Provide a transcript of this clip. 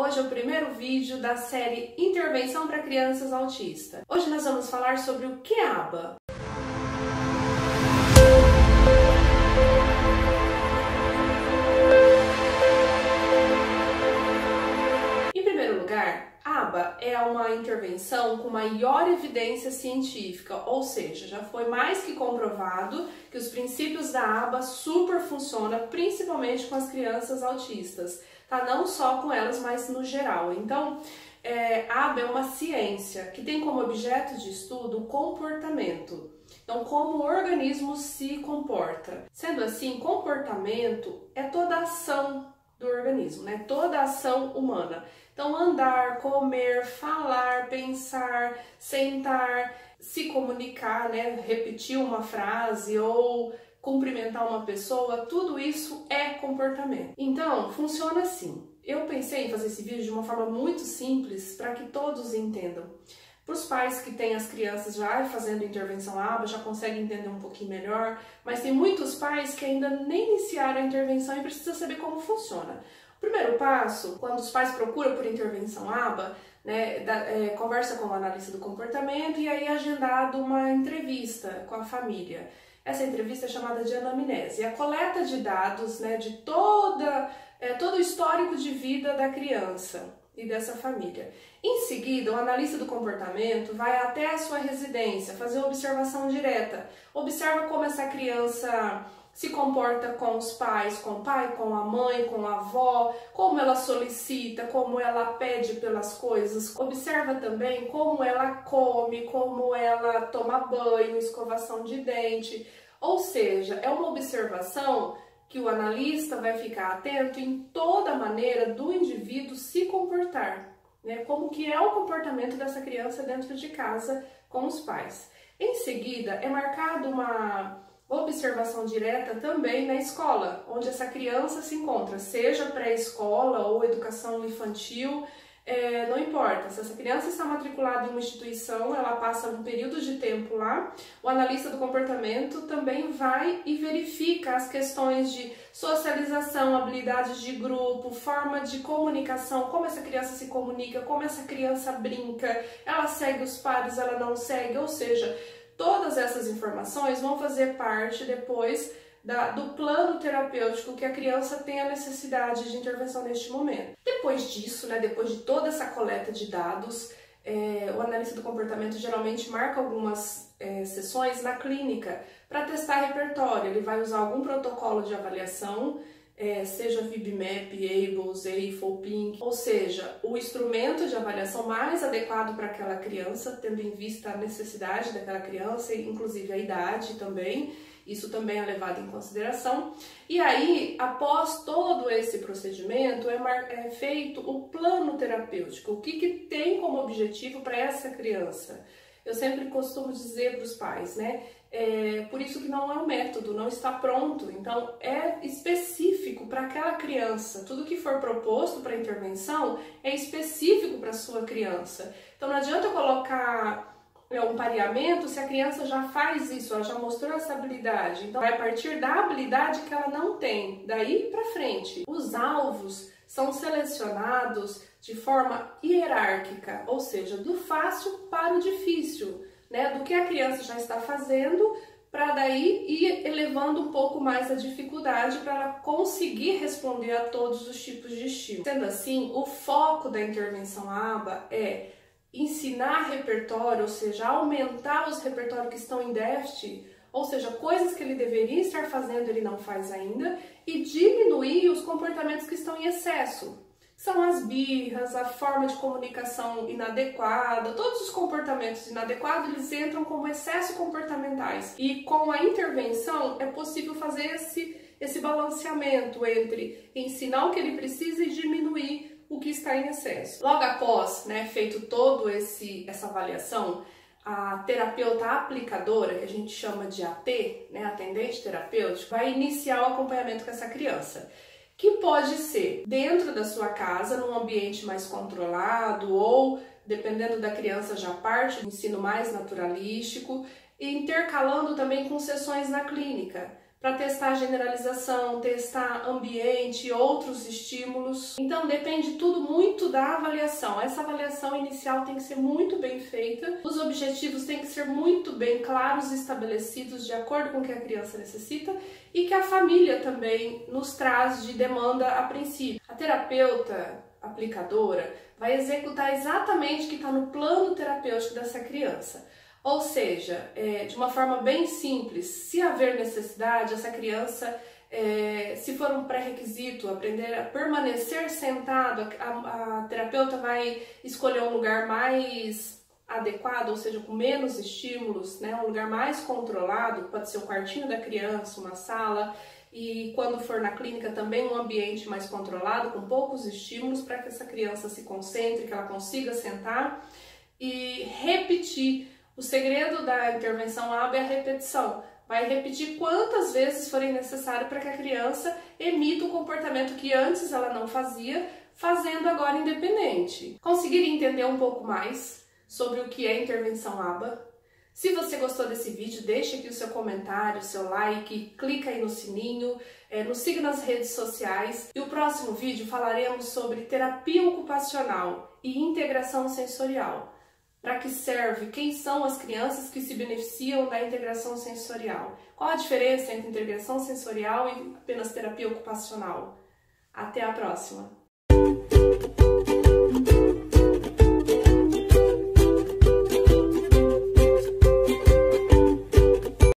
hoje é o primeiro vídeo da série Intervenção para Crianças Autistas. Hoje nós vamos falar sobre o que é ABA. Em primeiro lugar, ABA é uma intervenção com maior evidência científica, ou seja, já foi mais que comprovado que os princípios da ABA super funcionam, principalmente com as crianças autistas, tá? Não só com elas, mas no geral. Então, a ABA é uma ciência que tem como objeto de estudo o comportamento. Então, como o organismo se comporta. Sendo assim, comportamento é toda a ação do organismo, né? Toda a ação humana. Então, andar, comer, falar, pensar, sentar, se comunicar, né? Repetir uma frase ou cumprimentar uma pessoa, tudo isso é comportamento. Então, funciona assim. Eu pensei em fazer esse vídeo de uma forma muito simples para que todos entendam. Para os pais que têm as crianças já fazendo intervenção ABA, já conseguem entender um pouquinho melhor, mas tem muitos pais que ainda nem iniciaram a intervenção e precisam saber como funciona. O primeiro passo, quando os pais procuram por intervenção ABA, né, conversa com o analista do comportamento e aí é agendado uma entrevista com a família. Essa entrevista é chamada de anamnese, é a coleta de dados, né, de todo o histórico de vida da criança e dessa família. Em seguida, o analista do comportamento vai até a sua residência, fazer uma observação direta. Observa como essa criança se comporta com os pais, com o pai, com a mãe, com a avó, como ela solicita, como ela pede pelas coisas. Observa também como ela come, como ela toma banho, escovação de dente. Ou seja, é uma observação que o analista vai ficar atento em toda a maneira do indivíduo se comportar, né? Como que é o comportamento dessa criança dentro de casa com os pais. Em seguida, é marcada uma observação direta também na escola, onde essa criança se encontra, seja pré-escola ou educação infantil, não importa. Se essa criança está matriculada em uma instituição, ela passa um período de tempo lá, o analista do comportamento também vai e verifica as questões de socialização, habilidades de grupo, forma de comunicação, como essa criança se comunica, como essa criança brinca, ela segue os pares, ela não segue, ou seja, todas essas informações vão fazer parte depois do plano terapêutico que a criança tem a necessidade de intervenção neste momento. Depois disso, né, depois de toda essa coleta de dados, o analista do comportamento geralmente marca algumas sessões na clínica para testar repertório. Ele vai usar algum protocolo de avaliação, seja VibMap, ABLS, AIFL, PINC, ou seja, o instrumento de avaliação mais adequado para aquela criança, tendo em vista a necessidade daquela criança, inclusive a idade também. Isso também é levado em consideração. E aí, após todo esse procedimento, é feito o plano terapêutico. O que tem como objetivo para essa criança? Eu sempre costumo dizer para os pais, né? Por isso que não é um método, não está pronto. Então, é específico para aquela criança. Tudo que for proposto para intervenção é específico para a sua criança. Então, não adianta colocar um pareamento se a criança já faz isso, ela já mostrou essa habilidade. Então, vai partir da habilidade que ela não tem, daí para frente. Os alvos são selecionados de forma hierárquica, ou seja, do fácil para o difícil, né? Do que a criança já está fazendo, para daí ir elevando um pouco mais a dificuldade para ela conseguir responder a todos os tipos de estímulo. Sendo assim, o foco da intervenção ABA é ensinar repertório, ou seja, aumentar os repertórios que estão em déficit, ou seja, coisas que ele deveria estar fazendo ele não faz ainda, e diminuir os comportamentos que estão em excesso. São as birras, a forma de comunicação inadequada, todos os comportamentos inadequados eles entram como excesso comportamentais. E com a intervenção é possível fazer esse balanceamento entre ensinar o que ele precisa e diminuir o que está em excesso. Logo após, né, feito todo essa avaliação, a terapeuta aplicadora, que a gente chama de AT, né, atendente terapêutico, vai iniciar o acompanhamento com essa criança, que pode ser dentro da sua casa, num ambiente mais controlado, ou, dependendo da criança, já parte do ensino mais naturalístico, e intercalando também com sessões na clínica, para testar generalização, testar ambiente, outros estímulos. Então depende tudo muito da avaliação. Essa avaliação inicial tem que ser muito bem feita, os objetivos têm que ser muito bem claros e estabelecidos de acordo com o que a criança necessita e que a família também nos traz de demanda a princípio. A terapeuta aplicadora vai executar exatamente o que está no plano terapêutico dessa criança. Ou seja, de uma forma bem simples, se haver necessidade, essa criança, se for um pré-requisito, aprender a permanecer sentado, a terapeuta vai escolher um lugar mais adequado, ou seja, com menos estímulos, né? Um lugar mais controlado, pode ser o quartinho da criança, uma sala, e quando for na clínica também um ambiente mais controlado, com poucos estímulos, para que essa criança se concentre, que ela consiga sentar e repetir. O segredo da intervenção ABA é a repetição. Vai repetir quantas vezes forem necessário para que a criança emita o comportamento que antes ela não fazia, fazendo agora independente. Conseguir entender um pouco mais sobre o que é intervenção ABA? Se você gostou desse vídeo, deixe aqui o seu comentário, o seu like, clica aí no sininho, nos siga nas redes sociais. E o próximo vídeo falaremos sobre terapia ocupacional e integração sensorial. Para que serve? Quem são as crianças que se beneficiam da integração sensorial? Qual a diferença entre integração sensorial e apenas terapia ocupacional? Até a próxima!